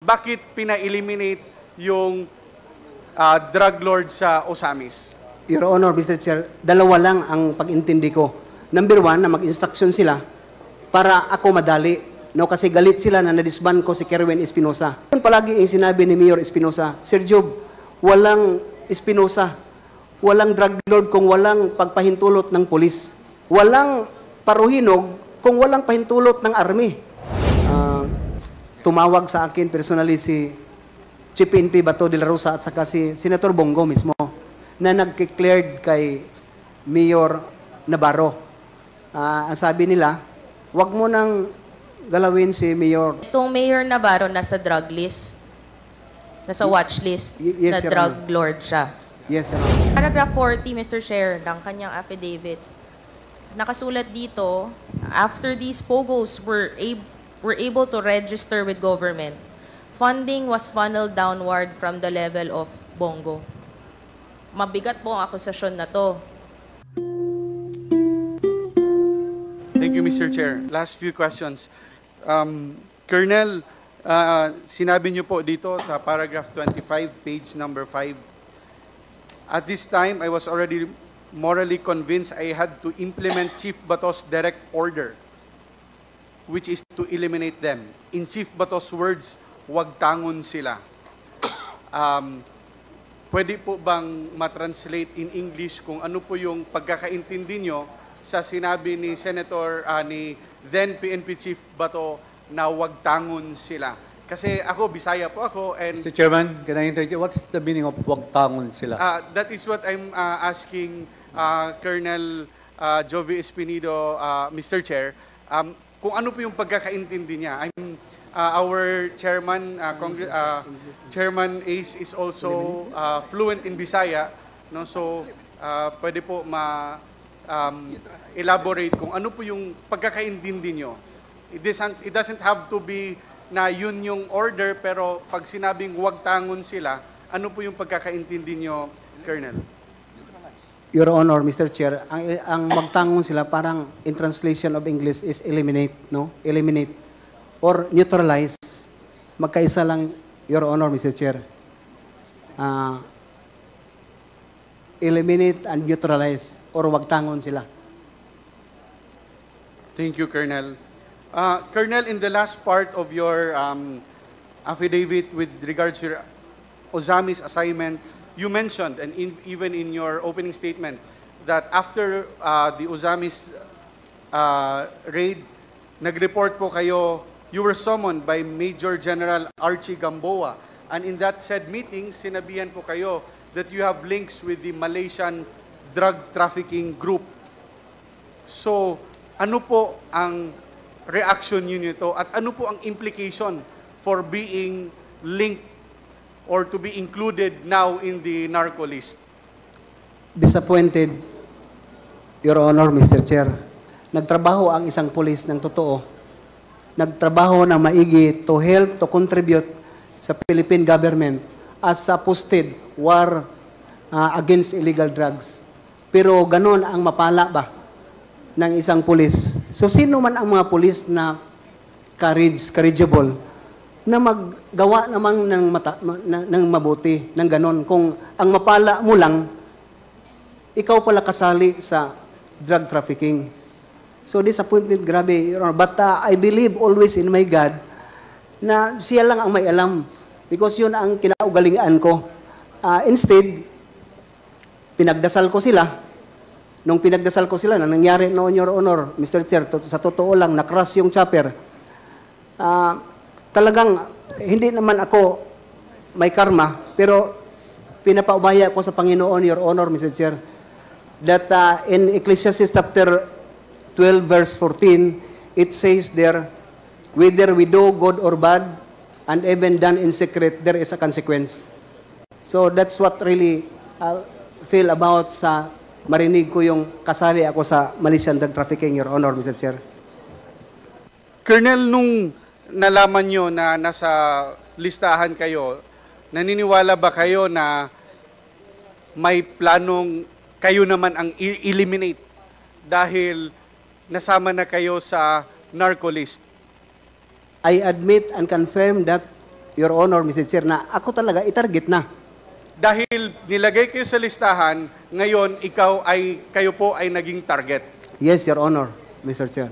bakit pina-eliminate yung drug lord sa Osamis? Your Honor, Mr. Chair, dalawa lang ang pag-intindi ko. Number one, na mag-instruction sila para ako madali. No, kasi galit sila na nadisban ko si Kerwin Espinosa. Yun palagi yung sinabi ni Mayor Espinosa, Sir Job, walang Espinosa, walang drug lord kung walang pagpahintulot ng polis. Walang paruhinog kung walang pahintulot ng army. Tumawag sa akin personally si Chief PNP Bato de la Rosa at saka si Senator Bongo mismo na nag-declared kay Mayor Navarro. Ang sabi nila, wag mo nang galawin si Mayor. Itong Mayor Navarro nasa drug list, nasa watch list, Yes, na Your drug Honor. lord siya. Yes, Your Honor. Paragraph 40, Mr. Chair, ng kanyang affidavit, nakasulat dito, after these POGOs were able to register with government, funding was funneled downward from the level of Bongo. Mabigat po ang akusasyon na to. Thank you, Mr. Chair. Last few questions. Colonel, sinabi niyo po dito sa paragraph 25, page number 5, at this time, I was already morally convinced I had to implement Chief Bato's direct order, which is to eliminate them. In Chief Bato's words, wag tangon sila. Pwede po bang matranslate in English kung ano po yung pagkakaintindi nyo sa sinabi ni Senator, ni then PNP Chief Bato na wag tangon sila? Kasi ako, Bisaya po ako, and Mr. Chairman, can I interject? What's the meaning of wag tangon sila? that is what I'm asking Colonel Jovi Espinido, Mr. Chair, kung ano po yung pagkakaintindi niya. Our chairman, Chairman Ace is also fluent in Bisaya, no? So pwede po elaborate kung ano po yung pagkakaintindi niyo. It doesn't have to be na yun yung order, pero pag sinabing wag tangon sila, ano po yung pagkakaintindi niyo, Colonel? Your Honor, Mr. Chair, ang magtangon sila parang in translation of English is eliminate, no? Eliminate or neutralize. Magkaisa lang, Your Honor, Mr. Chair. Eliminate and neutralize or wag tangon sila. Thank you, Colonel. Colonel, in the last part of your affidavit with regards to your Osamis assignment, you mentioned, and even in your opening statement, that after the Osamis raid, nag-report po kayo, you were summoned by Major General Archie Gamboa. And in that said meeting, sinabihan po kayo that you have links with the Malaysian drug trafficking group. So, ano po ang reaction niyo nito at ano po ang implication for being linked or to be included now in the narco list? Disappointed, Your Honor, Mr. Chair. Nagtrabaho ang isang pulis ng totoo. Nagtrabaho na maigi to help, to contribute sa Philippine government as a posted war against illegal drugs. Pero ganon ang mapala ba ng isang pulis? So sino man ang mga pulis na courageable na maggawa namang ng mabuti, ng ganon. Kung ang mapala mo lang, ikaw pala kasali sa drug trafficking. So disappointed, grabe, Your Honor. But I believe always in my God na siya lang ang may alam. Because yun ang kinaugalingan ko. Instead, pinagdasal ko sila. Nung pinagdasal ko sila, na nangyari noon, Your Honor, Mr. Chair, sa totoo lang, na-crush yung chopper. Talagang, hindi naman ako may karma, pero pinapaubaya ko sa Panginoon, Your Honor, Mr. Chair, that in Ecclesiastes chapter 12, verse 14, it says there, whether we do good or bad, and even done in secret, there is a consequence. So that's what really feel about sa marinig ko yung kasali ako sa Malaysian drug trafficking, Your Honor, Mr. Chair. Colonel, nung nalaman nyo na nasa listahan kayo, naniniwala ba kayo na may planong kayo naman ang eliminate dahil nasama na kayo sa narco list? I admit and confirm that, Your Honor, Mr. Chair, na ako talaga itarget na. Dahil nilagay kayo sa listahan, ngayon kayo po ay naging target. Yes, Your Honor, Mr. Chair.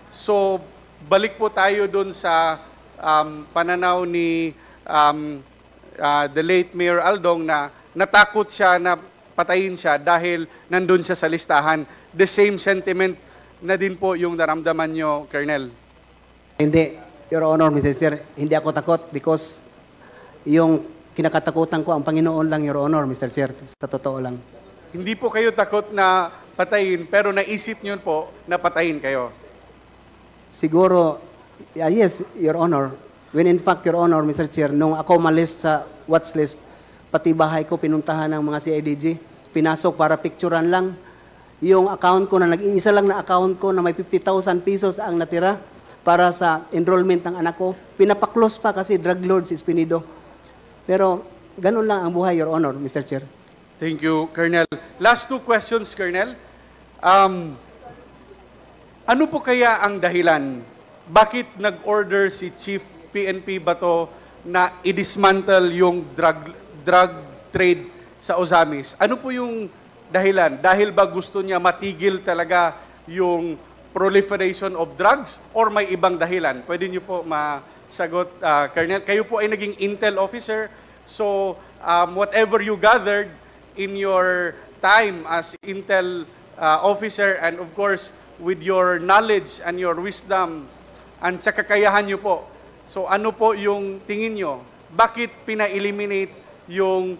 So, balik po tayo dun sa pananaw ni the late Mayor Aldong na natakot siya na patayin siya dahil nandun siya sa listahan. The same sentiment na din po yung naramdaman nyo, Colonel. Hindi, Your Honor, Mr. Chair, hindi ako takot because yung kinakatakutan ko ang Panginoon lang, Your Honor, Mr. Chair, sa totoo lang. Hindi po kayo takot na patayin, pero naisip nyo po na patayin kayo. Siguro, yes, Your Honor. When in fact, Your Honor, Mr. Chair, nung ako malist sa watch list, pati bahay ko pinuntahan ng mga CIDG, pinasok para picturean lang. Yung account ko na nag-iisa lang na account ko na may 50,000 pesos ang natira para sa enrollment ng anak ko. Pinapaklose pa kasi drug lord si Espinido. Pero ganun lang ang buhay, Your Honor, Mr. Chair. Thank you, Colonel. Last two questions, Colonel. Ano po kaya ang dahilan? Bakit nag-order si Chief PNP Bato na i-dismantle yung drug trade sa Ozamis? Ano po yung dahilan? Dahil ba gusto niya matigil talaga yung proliferation of drugs or may ibang dahilan? Pwede niyo po masagot, Colonel. Kayo po ay naging intel officer, so whatever you gathered in your time as intel officer and of course with your knowledge and your wisdom and sa kakayahan niyo po, so ano po yung tingin niyo? Bakit pina-eliminate yung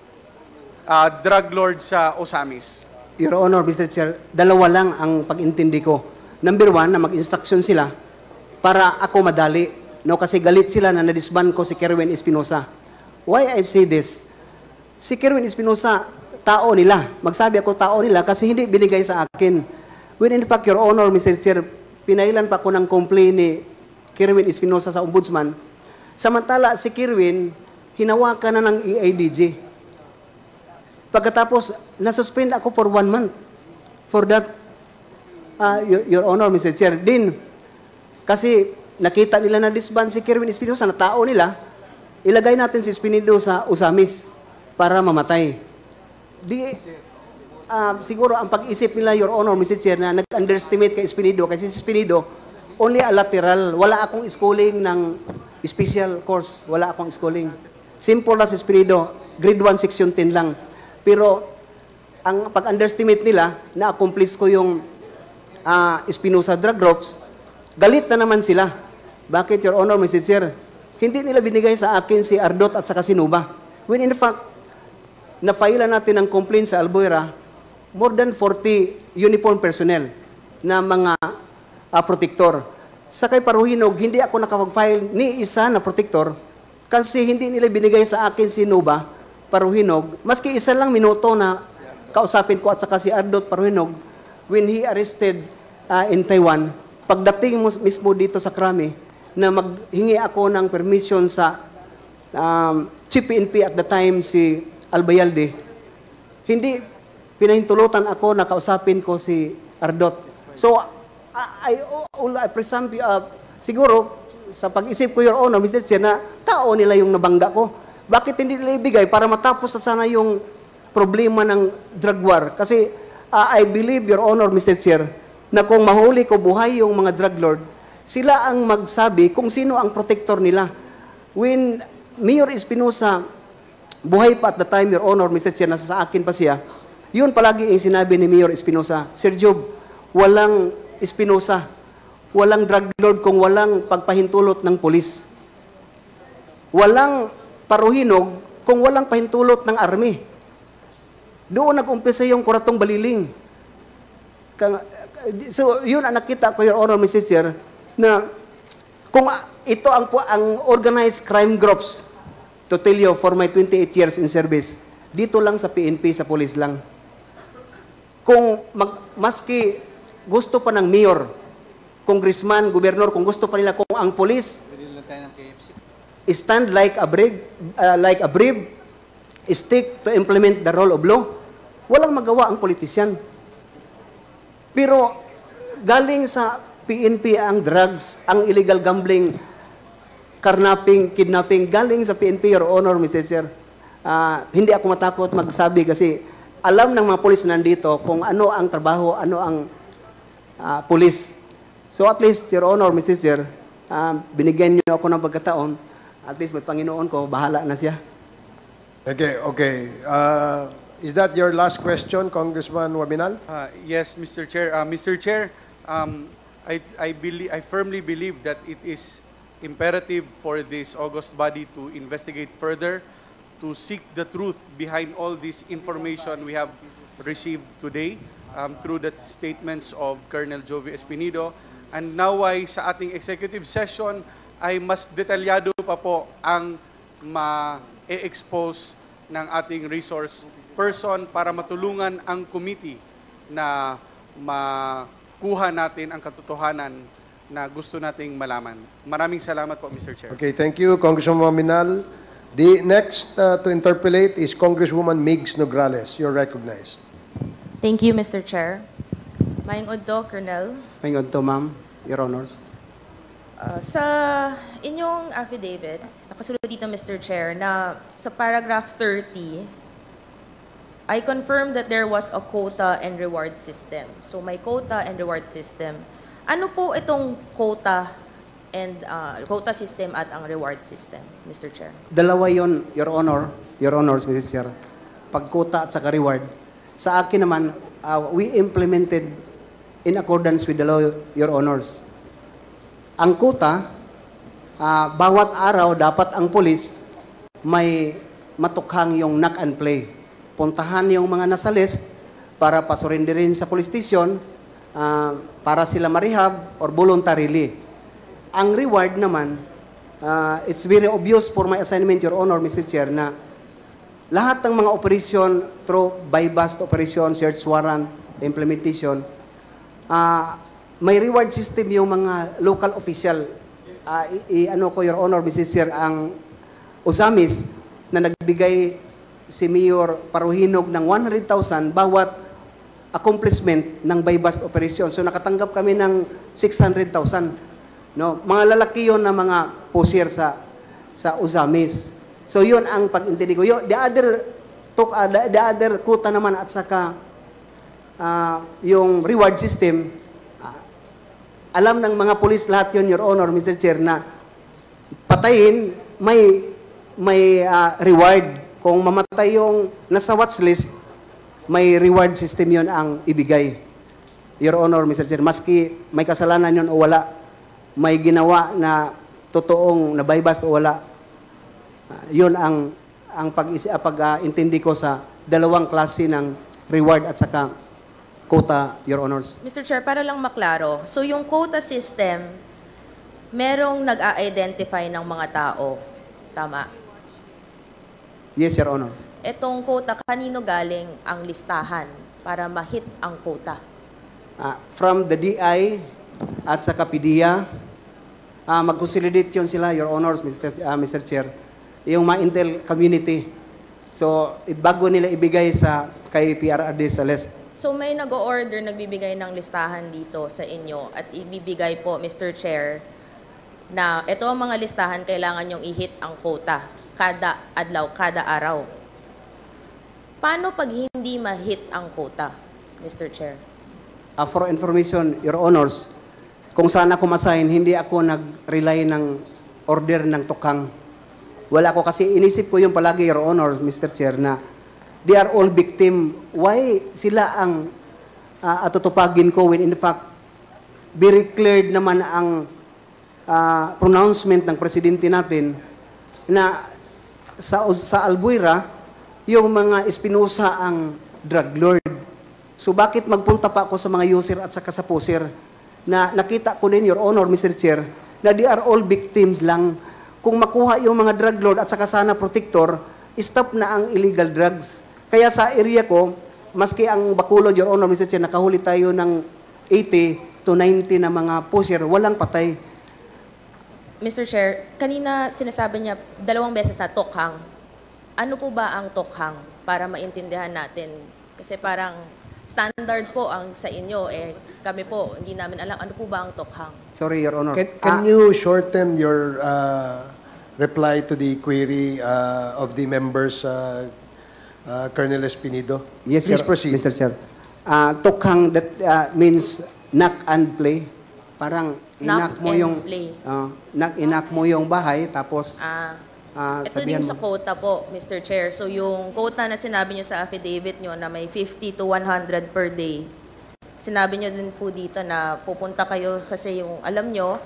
drug lord sa Ozamis? Your Honor, Mr. Chair, dalawa lang ang pag-intindi ko. Number one, na mag-instruction sila para ako madali. No, kasi galit sila na nadisban ko si Kerwin Espinosa. Why I say this? Si Kerwin Espinosa, tao nila. Magsabi ako tao nila kasi hindi binigay sa akin. When in fact, Your Honor, Mr. Chair, pinailan pa ko ng complaint ni Kerwin Espinosa sa Ombudsman. Samantala, si Kerwin, hinawakan na ng EIDG. Pagkatapos, nasuspend ako for 1 month for that, Your Honor, Mr. Chair. Din, kasi nakita nila na disband si Kerwin Espinosa na tao nila, ilagay natin si Espinido sa Ozamis para mamatay. Siguro ang pag-isip nila, Your Honor, Mr. Chair, na nag-underestimate kay Espinido kasi si Espinido, only a lateral. Wala akong schooling ng special course. Wala akong schooling. Simple na si Espinido, grade 1, section 10 lang. Pero, ang pag-underestimate nila, na-accomplish ko yung Espinosa drug groups, galit na naman sila. Bakit, Your Honor, Mr. Chair? Hindi nila binigay sa akin si Ardot at saka si Nuba. When in fact, na-file natin ang complaint sa Albuera, more than 40 uniform personnel na mga protector. Sa kay Paruhinog, hindi ako nakapag-file ni isa na protector kasi hindi nila binigay sa akin si Nuba Paruhinog. Maski isa lang minuto na kausapin ko at saka si Ardot Paruhinog when he arrested in Taiwan. Pagdating mismo dito sa Krami, na maghingi ako ng permission sa Chief PNP at the time, si Albayalde, hindi pinahintulutan ako na kausapin ko si Ardot. So, I presume, siguro, sa pag-isip ko, Your Honor, Mr. Chair, na tao nila yung nabangga ko. Bakit hindi nila ibigay para matapos na sana yung problema ng drug war? Kasi I believe, Your Honor, Mr. Chair, na kung mahuli ko buhay yung mga drug lord, sila ang magsabi kung sino ang protector nila. When Mayor Espinosa, buhay pa at the time, Your Honor, Mr. Chair, nasa sa akin pa siya, yun palagi yung sinabi ni Mayor Espinosa, Sir Job, walang Espinosa, walang drug lord kung walang pagpahintulot ng polis. Walang Paruhinog kung walang pahintulot ng army. Doon nag-umpisa yung Kuratong Baliling. So, yun ang nakita ko, Your Honor, Mr. Chair, na kung ito ang organized crime groups, to tell you, for my 28 years in service, dito lang sa PNP, sa police lang. Kung maski gusto pa ng mayor, congressman, gobernador, kung gusto pa nila, kung ang police stand like a brief stick to implement the rule of law, walang magawa ang politisyan. Pero galing sa PNP ang drugs, ang illegal gambling, kidnapping galing sa PNP, Your Honor, Mr. Chair. Hindi ako matakot magsabi kasi alam ng mga pulis nandito kung ano ang trabaho, ano ang pulis. So at least, Your Honor, Mr. Chair, binigyan niyo ako ng pagkataon. At least may Panginoon ko, bahala na siya. Okay. Is that your last question, Congressman Wabinal? Yes, Mr. Chair. Mr. Chair, I firmly believe that it is imperative for this august body to investigate further, to seek the truth behind all this information we have received today through the statements of Colonel Jovi Espinido. And naway sa ating executive session ay mas detalyado pa po ang ma-expose ng ating resource person para matulungan ang committee na makuha natin ang katotohanan na gusto nating malaman. Maraming salamat po, Mr. Chair. Okay, thank you, Congressman Wabinal. The next to interpolate is Congresswoman Migs Nograles. You're recognized. Thank you, Mr. Chair. Maayong udto, Colonel. Mayroon to, ma'am, Your Honors. Sa inyong affidavit, nakasulat dito, Mr. Chair, na sa paragraph 30, I confirm that there was a quota and reward system. So may quota and reward system. Ano po itong quota and quota system at ang reward system, Mr. Chair? Dalawa yon, Your Honor, Your Honors, Mr. Chair. Pagkota at saka reward. Sa akin naman, we implemented in accordance with the law, Your Honors. Ang quota, bawat araw dapat ang pulis may matukhang yung knock and play. Puntahan yung mga nasa list para pasurindirin sa police station para sila marehab or voluntarily. Ang reward naman, it's very obvious for my assignment, Your Honor, Mr. Chair, na lahat ng mga operation through buy-bust operation, search warrant, implementation, may reward system yung mga local official. Ano ko, Your Honor, Mr. Chair, ang Ozamis na nagbigay si Mayor Paruhinog ng 100,000 bawat accomplishment ng buy-bust operation. So nakatanggap kami ng 600,000. No, mga lalaki yon na mga pusher sa Ozamis. So yun ang pag-intindi ko. The other quota naman at saka yung reward system, alam ng mga pulis lahat yun, Your Honor, Mr. Chair, na patayin, may reward. Kung mamatay yung nasa watch list, may reward system yun ang ibigay. Your Honor, Mr. Chair, maski may kasalanan yun o wala, may ginawa na totoong na buy-bust o wala, yun ang pag-intindi ko sa dalawang klase ng reward at saka quota, Your Honors. Mr. Chair, para lang maklaro, so yung quota system, merong nag-a-identify ng mga tao. Tama? Yes, Your Honor. Etong quota, kanino galing ang listahan para ma-hit ang quota? From the DI at saka PDEA, mag-consolidate yun sila, Your Honors, Mr. Chair, yung mga intel community. So, bago nila ibigay kay PRRD sa list. So may nag-o-order, nagbibigay ng listahan dito sa inyo at ibibigay po, Mr. Chair, na ito ang mga listahan kailangan nyong i-hit ang quota kada adlaw, kada araw. Paano pag hindi ma-hit ang quota, Mr. Chair? For information, Your Honors, kung saan ako masign, hindi ako nag-rely ng order ng tukang. Wala ko kasi inisip ko yung palagi, Your Honors, Mr. Chair, na they are all victim. Why sila ang atutupagin ko when in fact very clear naman ang pronouncement ng presidente natin na sa Albuera, yung mga Espinosa ang drug lord. So bakit magpunta pa ako sa mga user at saka sa poser na nakita ko din, Your Honor, Mr. Chair, na they are all victims lang. Kung makuha yung mga drug lord at saka sana protector, stop na ang illegal drugs. Kaya sa area ko, maski ang Bacolod, Your Honor, Mr. Chair, nakahuli tayo ng 80 to 90 na mga pusher, walang patay. Mr. Chair, kanina sinasabi niya 2 beses na tokhang. Ano po ba ang tokhang para maintindihan natin? Kasi parang standard po ang sa inyo, kami po, hindi namin alam ano po ba ang tokhang. Sorry, Your Honor. Can you shorten your reply to the query of the members, Colonel Espinido? Yes, Please Your- proceed. Mr. Chair. Tokhang, that means knock and play. Parang Knock inak mo and yung play. inak mo yung bahay tapos Ito din sa quota po, Mr. Chair. So yung quota na sinabi nyo sa affidavit nyo na may 50 to 100 per day, sinabi nyo din po dito na pupunta kayo kasi yung alam nyo,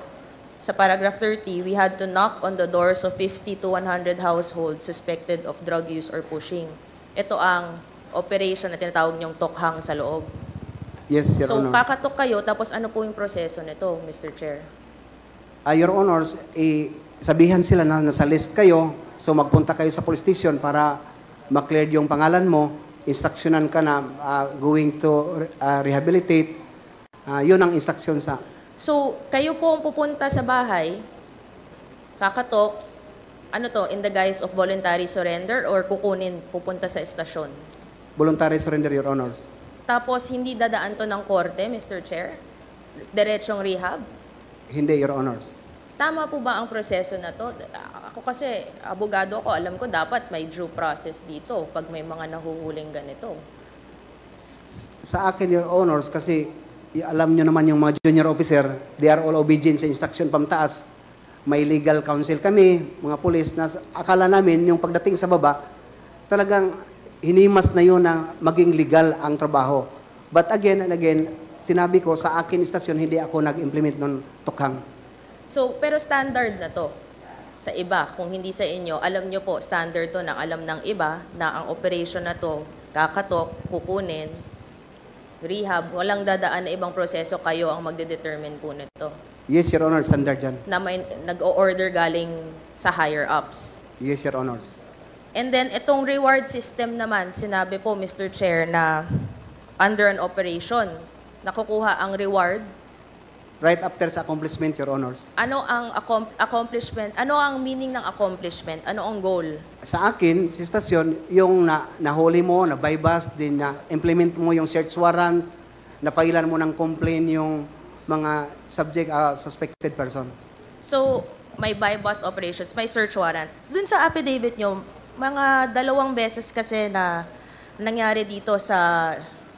sa paragraph 30, we had to knock on the doors of 50 to 100 households suspected of drug use or pushing. Ito ang operation na tinatawag nyong tokhang sa loob. Yes, Your So Honor. kakatok kayo, tapos ano po yung proseso nito, Mr. Chair? Your Honors, sabihan sila na nasa list kayo, so magpunta kayo sa police station para ma-clear yung pangalan mo, instructionan ka na going to rehabilitate. Yun ang instruction sa... So, kayo po ang pupunta sa bahay, kakatok, ano to, in the guise of voluntary surrender or kukunin, pupunta sa estasyon? Voluntary surrender, Your Honors. Tapos, hindi dadaan to ng korte, Mr. Chair? Diretsong rehab? Hindi, Your Honors. Tama po ba ang proseso na to? Ako kasi, abogado ako, alam ko dapat may due process dito pag may mga nahuhuling ganito. Sa akin, Your Honors, kasi alam nyo naman yung mga junior officer, they are all obedient sa instruction pamtaas. May legal counsel kami, mga pulis, na akala namin yung pagdating sa baba, talagang hinimas na yun na maging legal ang trabaho. But again and again, sinabi ko, sa akin istasyon, hindi ako nag-implement ng tokhang. So, pero standard na to sa iba. Kung hindi sa inyo, alam nyo po, standard to ng alam ng iba na ang operation na to, kakatok, kukunin, rehab, walang dadaan na ibang proseso, kayo ang magde-determine po nito. Yes, Your Honor, standard yan. Na may nag-o-order galing sa higher ups. Yes, Your Honors. And then, itong reward system naman, sinabi po, Mr. Chair, na under an operation, nakukuha ang reward. Right after sa accomplishment, Your Honors. Ano ang accomplishment? Ano ang meaning ng accomplishment? Ano ang goal? Sa akin, sa istasyon, yung nahuli mo, na-bypass, din na-implement mo yung search warrant, na-filean mo ng complaint yung mga suspected person. So, may buy-bust operations, may search warrant. Dun sa affidavit nyo, mga 2 beses kasi na nangyari dito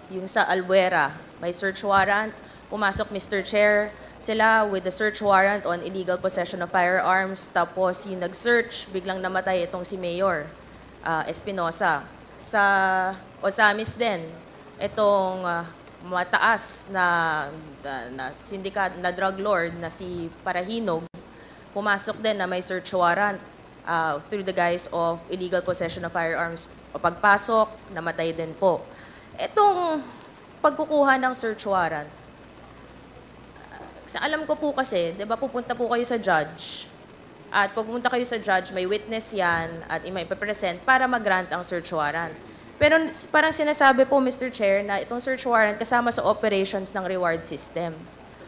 yung sa Albuera. May search warrant, pumasok Mr. Chair, sila with the search warrant on illegal possession of firearms, tapos yung nag-search, biglang namatay itong si Mayor Espinosa. Sa Ozamis din, itong mataas na syndicat, na drug lord na si Parahinog, pumasok din na may search warrant through the guise of illegal possession of firearms. O pagpasok, namatay din po. Itong pagkukuha ng search warrant, alam ko po kasi, di ba pupunta po kayo sa judge, at pag pumunta kayo sa judge, may witness yan, at may ipapresent para mag-grant ang search warrant. Pero parang sinasabi po, Mr. Chair, na itong search warrant kasama sa operations ng reward system.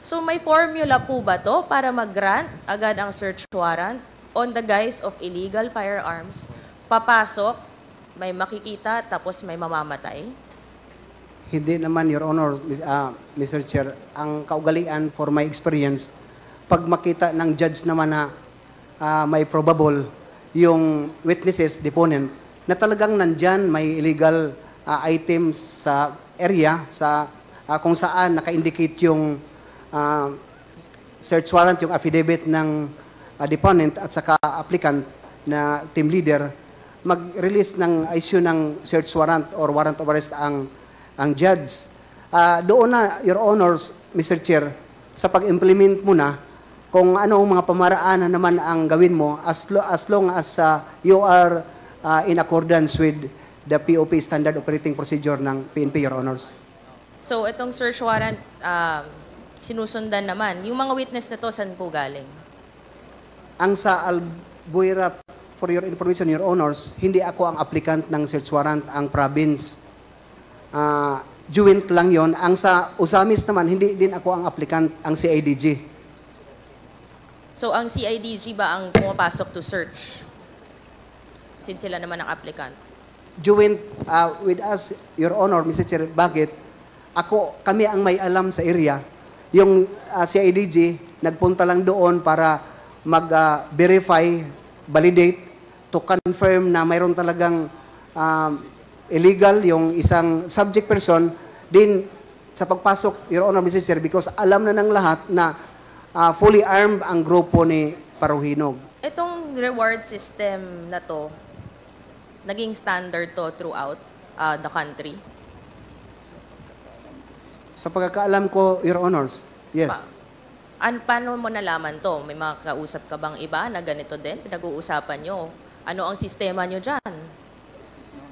So may formula po ba to para mag-grant agad ang search warrant on the guise of illegal firearms? Papasok, may makikita, tapos may mamamatay? Hindi naman, Your Honor, Mr. Chair, ang kaugalian for my experience, pag makita ng judge naman na may probable yung witnesses, deponent, na talagang nandyan may illegal items sa area, kung saan naka-indicate yung search warrant, yung affidavit ng deponent at saka applicant na team leader, mag-release ng issue ng search warrant or warrant of arrest ang judge. Doon na, Your Honors, Mr. Chair, sa pag-implement mo na, kung ano ang mga pamaraan na naman ang gawin mo, as long as you are in accordance with the POP Standard Operating Procedure ng PNP, Your Honors. So, itong search warrant, sinusundan naman. Yung mga witness na to, saan po galing? Ang sa Albuera, for your information, Your Honors, hindi ako ang applicant ng search warrant, ang province. Joint lang yon. Ang sa Ozamis naman, hindi din ako ang applicant, ang CIDG. So, ang CIDG ba ang pumapasok to search? Since sila naman ang applicant. Joint with us, Your Honor, Mr. Chair, bakit? kami ang may alam sa area. Yung CIDG, nagpunta lang doon para mag-verify, validate, to confirm na mayroon talagang illegal yung isang subject person. Din sa pagpasok, Your Honor, Mr. Chair, because alam na ng lahat na fully armed ang grupo ni Paruhinog. Itong reward system na to, naging standard to throughout the country? Sa pagkakaalam ko, Your Honors, yes. Paano mo nalaman to? May mga kausap ka bang iba na ganito din? Pinag-uusapan nyo. Ano ang sistema nyo dyan?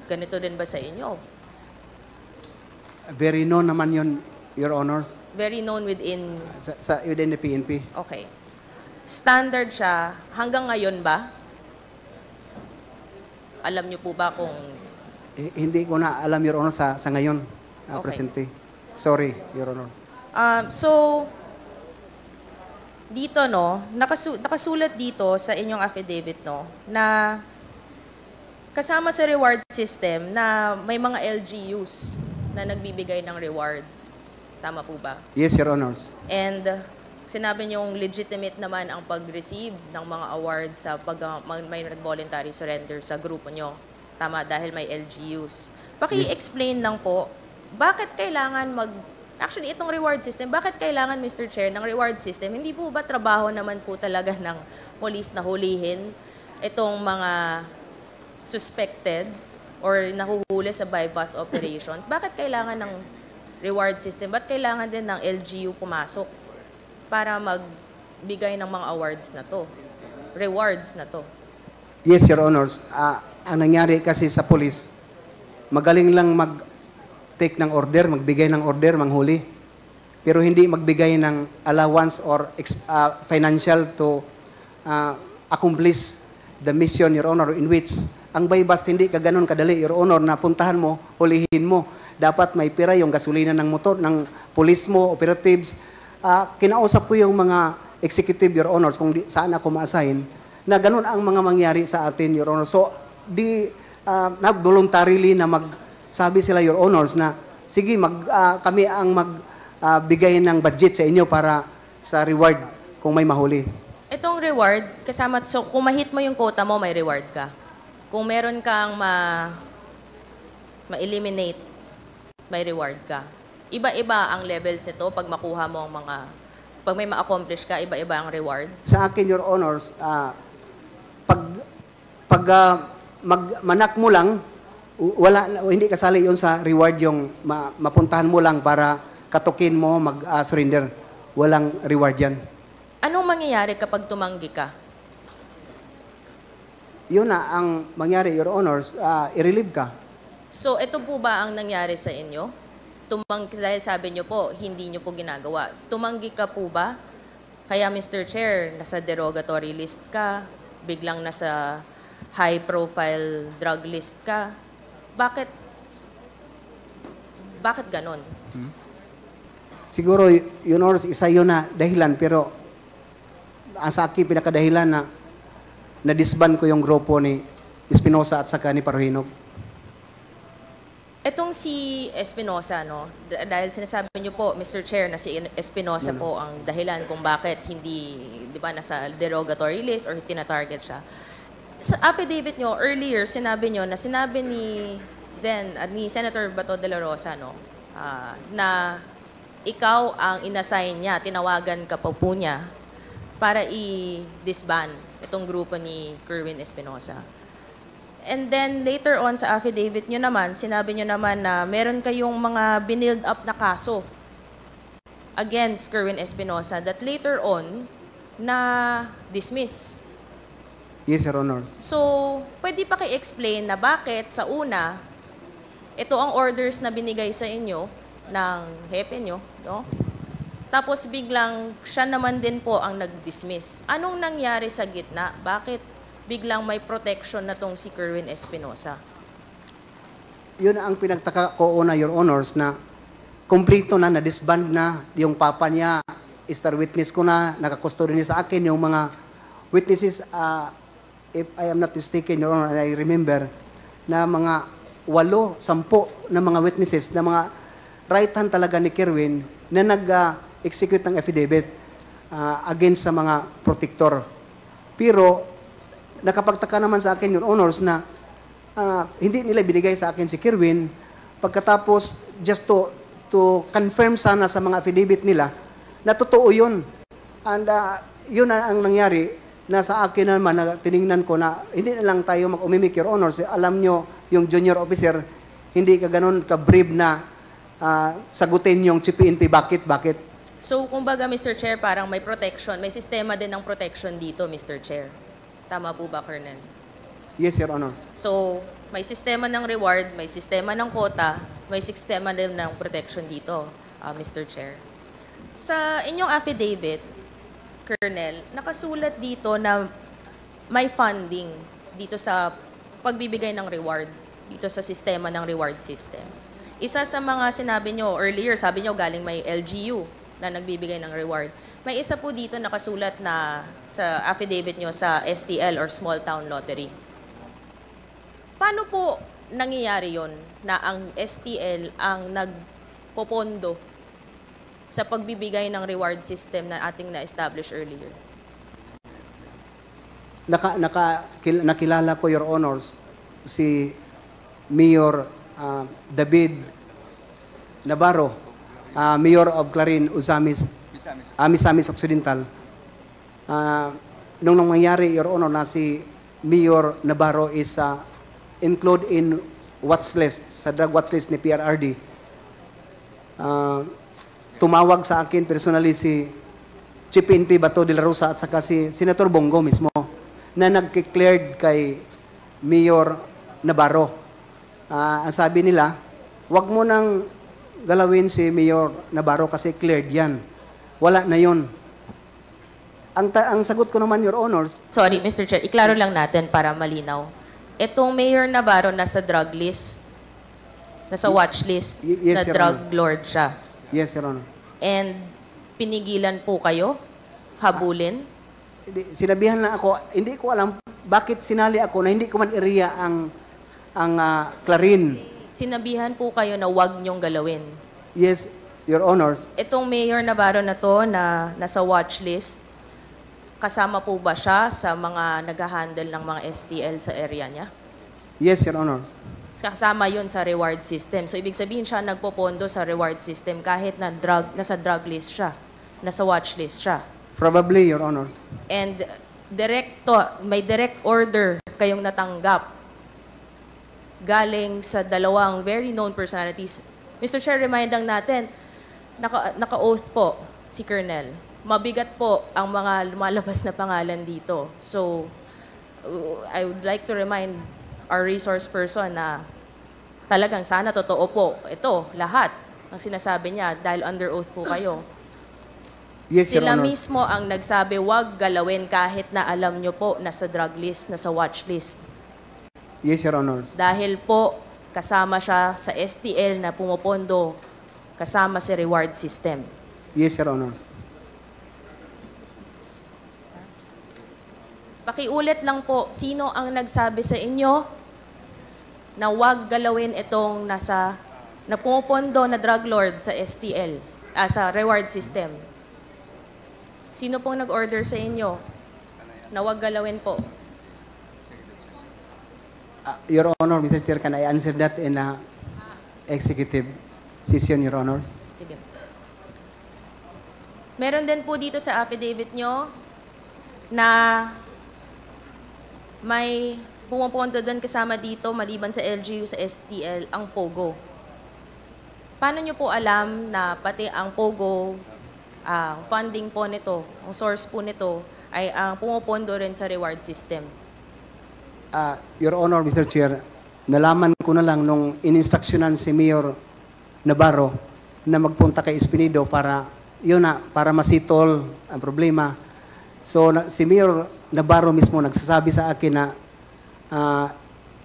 Ganito din ba sa inyo? Very known naman yun, Your Honors, Very known within... within the PNP. Okay. Standard siya hanggang ngayon ba? Alam nyo po ba kung... Hindi ko na alam, Your Honor, sa ngayon, Okay. presente. Sorry, Your Honor. So, dito, no, nakasulat dito sa inyong affidavit, no, na kasama sa reward system na may mga LGUs na nagbibigay ng rewards. Tama po ba? Yes, Your Honors. And sinabi niyong legitimate naman ang pag-receive ng mga awards sa may voluntary surrender sa grupo niyo. Tama, dahil may LGUs. Paki-explain lang po, bakit kailangan Actually, itong reward system, bakit kailangan, Mr. Chair, ng reward system? Hindi po ba trabaho naman po talaga ng police na hulihin itong mga suspected or nahuhuli sa bypass operations? Bakit kailangan ng reward system? Ba't kailangan din ng LGU pumasok para magbigay ng mga awards na to? Rewards na to? Yes, Your Honors. Ang nangyari kasi sa police, magaling lang mag-take ng order, magbigay ng order, manghuli. Pero hindi magbigay ng allowance or financial to accomplish the mission, Your Honor, in which ang bypass hindi ka ganun kadali, Your Honor, na puntahan mo, hulihin mo. Dapat may pira yung gasolina ng motor, ng police mo, operatives. Kinausap ko yung mga executive, Your Honors, kung saan ako ma-assign, na ganun ang mga mangyari sa atin, Your Honor. So, voluntarily na sabi sila, Your Honors, na sige, kami ang magbigay ng budget sa inyo para sa reward kung may mahuli. Itong reward, kasama, so kung ma-hit mo yung quota mo, may reward ka. Kung meron kang ma-eliminate, may reward ka. Iba-iba ang levels nito pag makuha mo ang pag may ma-accomplish ka, iba-iba ang reward. Sa akin, Your Honors, manak mo lang, hindi kasali yun sa reward yung mapuntahan mo lang para katukin mo, mag-surrender. Walang reward yan. Anong mangyayari kapag tumanggi ka? Yun na ang mangyari, Your Honors, i-relieve ka. So, ito po ba ang nangyari sa inyo? Dahil sabi nyo po, hindi nyo po ginagawa. Tumanggi ka po ba? Kaya, Mr. Chair, nasa derogatory list ka, biglang nasa high-profile drug list ka. Bakit ganon? Siguro, Your Honors, isa yun na dahilan, pero sa akin, pinakadahilan na na-disband ko yung grupo ni Espinosa at saka ni Paruhinog. Etong si Espinosa, no? Dahil sinasabi niyo po, Mr. Chair, na si Espinosa po ang dahilan kung bakit hindi, di ba, nasa derogatory list or tina-target siya. Sa affidavit niyo, earlier, sinabi ni Senator Bato de la Rosa, no? Na ikaw ang inassign niya, tinawagan ka po niya para i-disband itong grupo ni Kerwin Espinosa. And then later on sa affidavit nyo naman, sinabi nyo naman na meron kayong mga binild up na kaso against Kerwin Espinosa that later on na dismiss. Yes, Your Honors. So, pwede pa i-explain na bakit sa una, ito ang orders na binigay sa inyo ng hepe nyo, no? Tapos biglang siya naman din po ang nag-dismiss. Anong nangyari sa gitna? Bakit biglang may protection na tong si Kerwin Espinosa? Yun ang pinagtaka ko una, Your Honors, na kompleto na, na-disband na yung papa niya, star witness ko na, nakakustody niya sa akin yung mga witnesses, if I am not mistaken, Your Honor, and I remember, na mga 8, 10 na mga witnesses, na mga right hand talaga ni Kerwin na nag-execute ng affidavit against sa mga protector. Pero nakapagtaka naman sa akin, Your Honors, na hindi nila binigay sa akin si Kerwin. Pagkatapos, just to confirm sana sa mga affidavit nila, na totoo yun. And yun ang nangyari, na sa akin naman, na tiningnan ko na hindi na lang tayo mag-umimik, Your Honors. Alam nyo, yung junior officer, hindi ka ganun ka-brave na sagutin yung CPNP. Bakit? So, kumbaga, Mr. Chair, parang may protection, may sistema din ng protection dito, Mr. Chair. Tama po ba, Colonel? Yes, Your Honors. So, may sistema ng reward, may sistema ng quota, may sistema din ng protection dito, Mr. Chair. Sa inyong affidavit, Colonel, nakasulat dito na may funding dito sa pagbibigay ng reward, dito sa sistema ng reward system. Isa sa mga sinabi nyo earlier, sabi nyo galing may LGU na nagbibigay ng reward. May isa po dito nakasulat na sa affidavit nyo sa STL or Small Town Lottery. Paano po nangyayari yon na ang STL ang nagpopondo sa pagbibigay ng reward system na ating na-establish earlier? Nakilala ko, Your Honors, si Mayor David Navarro, Mayor of Clarin, Misamis Occidental. Nung nangyari, Your Honor, na si Mayor Navarro is included in watch list, sa drug watch list ni PRRD. Tumawag sa akin personally si Chief PNP Bato de la Rosa at saka si Senator Bongo mismo na nag-declared kay Mayor Navarro. Ang sabi nila, wag mo nang galawin si Mayor Navarro kasi cleared yan. Wala na yun. Ang sagot ko naman, Your Honors, Sorry, Mr. Chair, iklaro lang natin para malinaw. Itong Mayor Navarro nasa drug list, nasa watch list, Yes, na Your drug Honor. lord siya. yes, Your Honor. And pinigilan po kayo, habulin. Sinabihan na ako, hindi ko alam bakit sinali ako na hindi ko man area ang Clarin. Sinabihan po kayo na wag niyong galawin. Yes, Your Honors. Itong Mayor Navarro na to na nasa watch list, kasama po ba siya sa mga nag-handle ng mga STL sa area niya? Yes, Your Honors. Kasama yun sa reward system. So, ibig sabihin siya nagpopondo sa reward system kahit na nasa drug list siya, nasa watch list siya. Probably, Your Honors. And may direct order kayong natanggap galing sa dalawang very known personalities. Mr. Chair, remind lang natin, naka-oath po si Colonel. Mabigat po ang mga lumalabas na pangalan dito. So, I would like to remind our resource person na talagang sana totoo po. Ito, lahat ang sinasabi niya dahil under oath po kayo. Yes, Your Sila Honors. mismo ang nagsabi, wag galawin kahit na alam nyo po nasa drug list, nasa watch list. Yes, Your Honors. Dahil po, kasama siya sa STL na pumopondo, kasama si reward system. Yes, Your Honors. Pakiulit lang po, sino ang nagsabi sa inyo na wag galawin itong nagpumopondo na drug lord sa STL, sa reward system? Sino pong nag-order sa inyo na wag galawin po? Your Honor, Mr. Chair, can I answer that in executive session, Your Honors? Sige. Meron din po dito sa affidavit nyo na may pumapunta doon kasama dito, maliban sa LGU, sa STL, ang POGO. Paano nyo po alam na pati ang POGO, ang funding po nito, ang source po nito, ay ang pumupondo rin sa reward system? Your Honor, Mr. Chair, nalaman ko na lang nung ininstruksyonan si Mayor Navarro na magpunta kay Espinido para masitol ang problema. So, si Mayor Navarro mismo nagsasabi sa akin na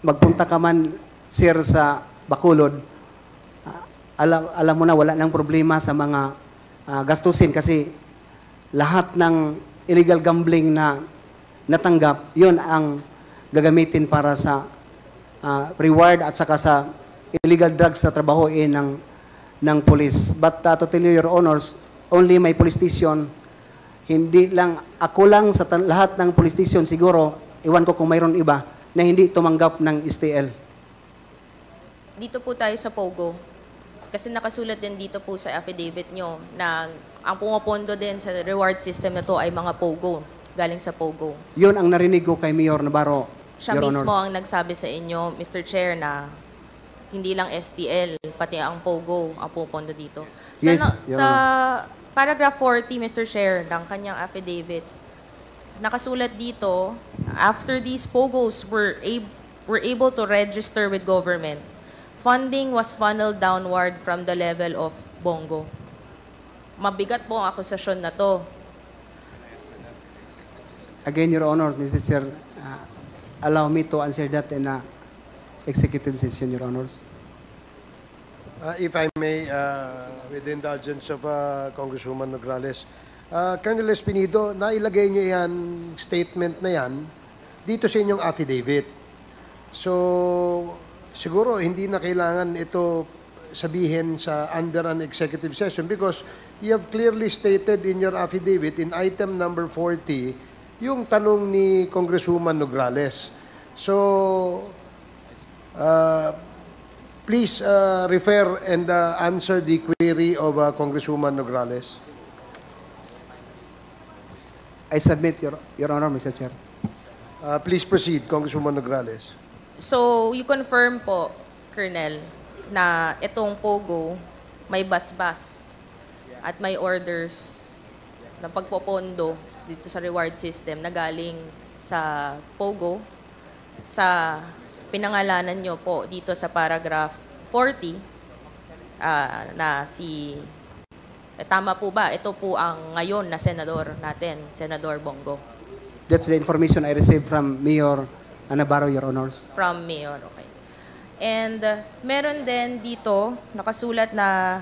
magpunta ka man, sir, sa Bacolod, alam mo na wala nang problema sa mga gastusin kasi lahat ng illegal gambling na natanggap, yun ang gagamitin para sa reward at saka sa illegal drugs na trabahoin ng ng police. But to tell you, Your Honors, only my police station, hindi lang, ako lang sa lahat ng police station siguro, iwan ko kung mayroon iba, na hindi tumanggap ng STL. Dito po tayo sa POGO. Kasi nakasulat din dito po sa affidavit nyo na ang pumapondo din sa reward system na to ay mga POGO, galing sa POGO. Yun ang narinig ko kay Mayor Navarro, Siya Your mismo Honors. ang nagsabi sa inyo, Mr. Chair, na hindi lang STL, pati ang POGO ang pupondo dito. Yes, Your sa paragraph 40, Mr. Chair, ng kanyang affidavit, nakasulat dito, after these POGOs were able to register with government, funding was funneled downward from the level of Bongo. Mabigat po ang akusasyon na to. Again, Your Honors, Mr. Chair, allow me to answer that in a executive session, Your Honors. If I may, with the indulgence of Congresswoman Nograles, Colonel Espinido, nailagay niyo yan, statement na yan, dito sa inyong affidavit. So, siguro hindi na kailangan ito sabihin sa under an executive session because you have clearly stated in your affidavit in item number 40 yung tanong ni Congresswoman Nograles. So, please refer and answer the query of Congresswoman Nograles. I submit, Your Honor, Mr. Chair. Please proceed, Congresswoman Nograles. So, you confirm po, Colonel, na itong POGO may basbas at may orders ng pagpopondo dito sa reward system na galing sa POGO sa pinangalanan nyo po dito sa paragraph 40 na si tama po ba? Ito po ang ngayon na senador natin, Senador Bongo. That's the information I received from Mayor Navarro, Your Honors. From Mayor, okay. And meron din dito, nakasulat na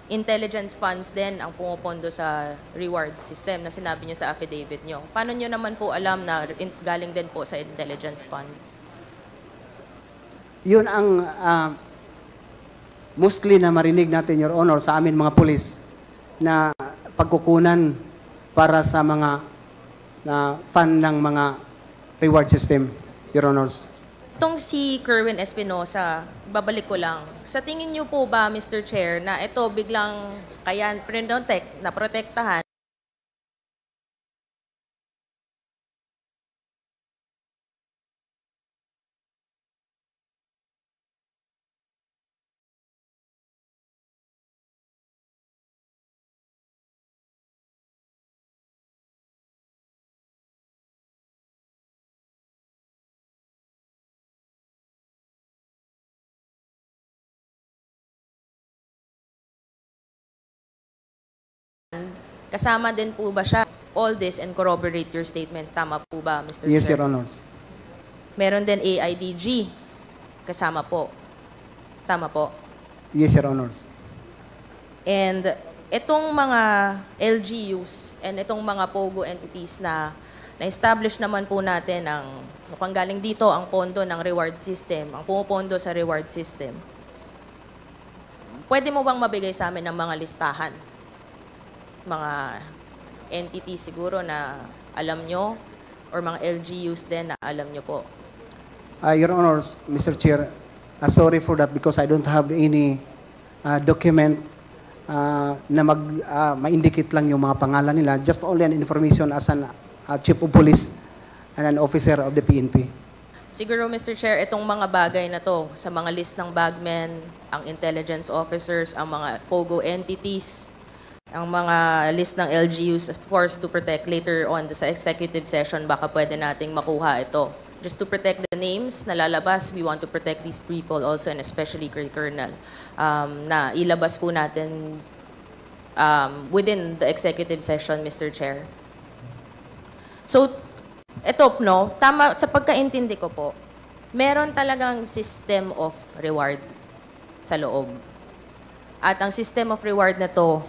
intelligence funds din ang pumupondo sa reward system na sinabi nyo sa affidavit nyo. Paano nyo naman po alam na galing din po sa intelligence funds? Yun ang mostly na marinig natin, Your Honor, sa amin mga pulis na pagkukunan para sa mga fund ng mga reward system, Your Honors. Itong si Kerwin Espinosa, babalik ko lang. Sa tingin niyo po ba, Mr. Chair, na ito biglang kaya na protektahan kasama din po ba siya all this and corroborate your statements? Tama po ba, Mr. Yes, Chair? Your Honors. Meron din AIDG kasama po. Tama po. Yes, Your Honors. And itong mga LGUs and itong mga POGO entities na na-establish naman po natin ang mukhang galing dito ang pondo ng reward system, ang pumupondo sa reward system. Pwede mo bang mabigay sa amin ng mga listahan? Mga entities siguro na alam nyo or mga LGUs din na alam nyo po? Your Honors, Mr. Chair, sorry for that because I don't have any document na ma-indicate lang yung mga pangalan nila. Just only an information as an chief of police and an officer of the PNP. Siguro, Mr. Chair, itong mga bagay na to sa mga list ng bagmen, ang intelligence officers, ang mga POGO entities, ang mga list ng LGUs, of course, to protect later on sa executive session, baka pwede nating makuha ito. Just to protect the names na lalabas, we want to protect these people also and especially Colonel, na ilabas po natin within the executive session, Mr. Chair. So, ito, no, tama, sa pagkaintindi ko po, meron talagang system of reward sa loob. At ang system of reward na to,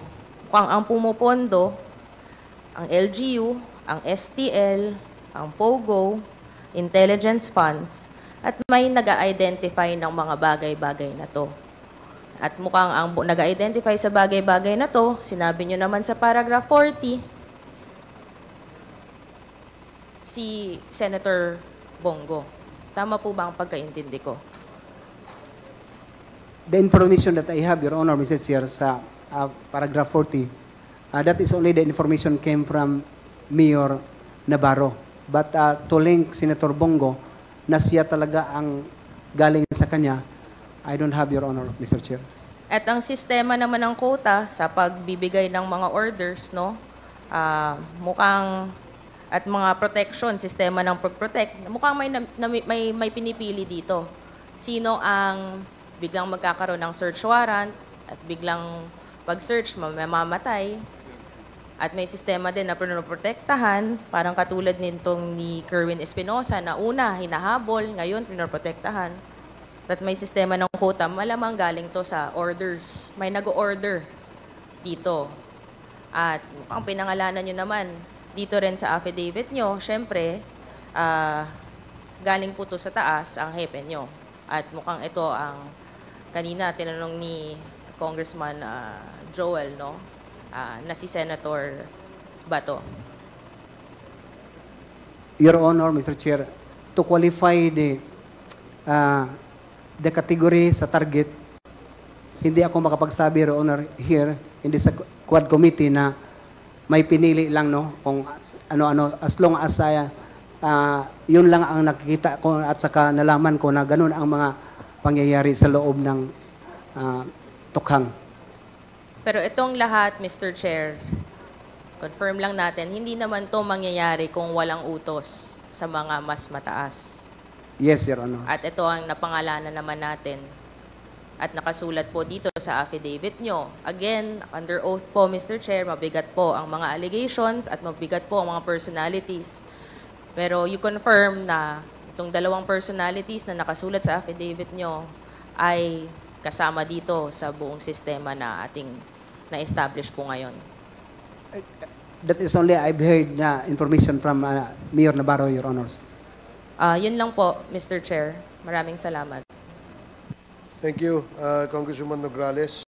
kung ang pumupondo, ang LGU, ang STL, ang POGO, intelligence funds, at may nag-identify ng mga bagay-bagay na to. At mukhang ang nag-identify sa bagay-bagay na to, sinabi nyo naman sa paragraph 40, si Senator Bongo. Tama po ba ang pagkaintindi ko? The information that I have, Your Honor, Mr. Chair, sa paragraph 40, that is only the information came from Mayor Navarro. But to link Senator Bongo na siya talaga ang galing sa kanya, I don't have, Your Honor, Mr. Chair. At ang sistema naman ng quota sa pagbibigay ng mga orders, no? Mukhang at mga protection, sistema ng pag-protect, mukhang may pinipili dito. Sino ang biglang magkakaroon ng search warrant at biglang pag-search mamamatay. At may sistema din na pinoprotektahan, parang katulad nitong ni Kerwin Espinosa na una hinahabol, ngayon pinoprotektahan. At may sistema ng quota, malamang galing to sa orders. May nag-order dito. At mukhang pinangalanan nyo naman dito rin sa affidavit nyo, syempre, galing po to sa taas ang hepe nyo. At mukhang ito ang kanina tinanong ni Congressman Joel, no? Na si Senator Bato. Your Honor, Mr. Chair, to qualify the category sa target, hindi ako makapagsabi, Your Honor, here in this Quad Committee na may pinili lang, no? Kung ano-ano, as long as yun lang ang nakikita ko at saka nalaman ko na ganun ang mga pangyayari sa loob ng tukhang. Pero itong lahat, Mr. Chair, confirm lang natin, hindi naman to mangyayari kung walang utos sa mga mas mataas. Yes, Your Honor. At ito ang napangalanan naman natin. At nakasulat po dito sa affidavit nyo. Again, under oath po, Mr. Chair, mabigat po ang mga allegations at mabigat po ang mga personalities. Pero you confirm na itong dalawang personalities na nakasulat sa affidavit nyo ay kasama dito sa buong sistema na ating na-establish po ngayon. That is only I've heard na information from Mayor Navarro, Your Honors. Yun lang po, Mr. Chair. Maraming salamat. Thank you, Congresswoman Nograles.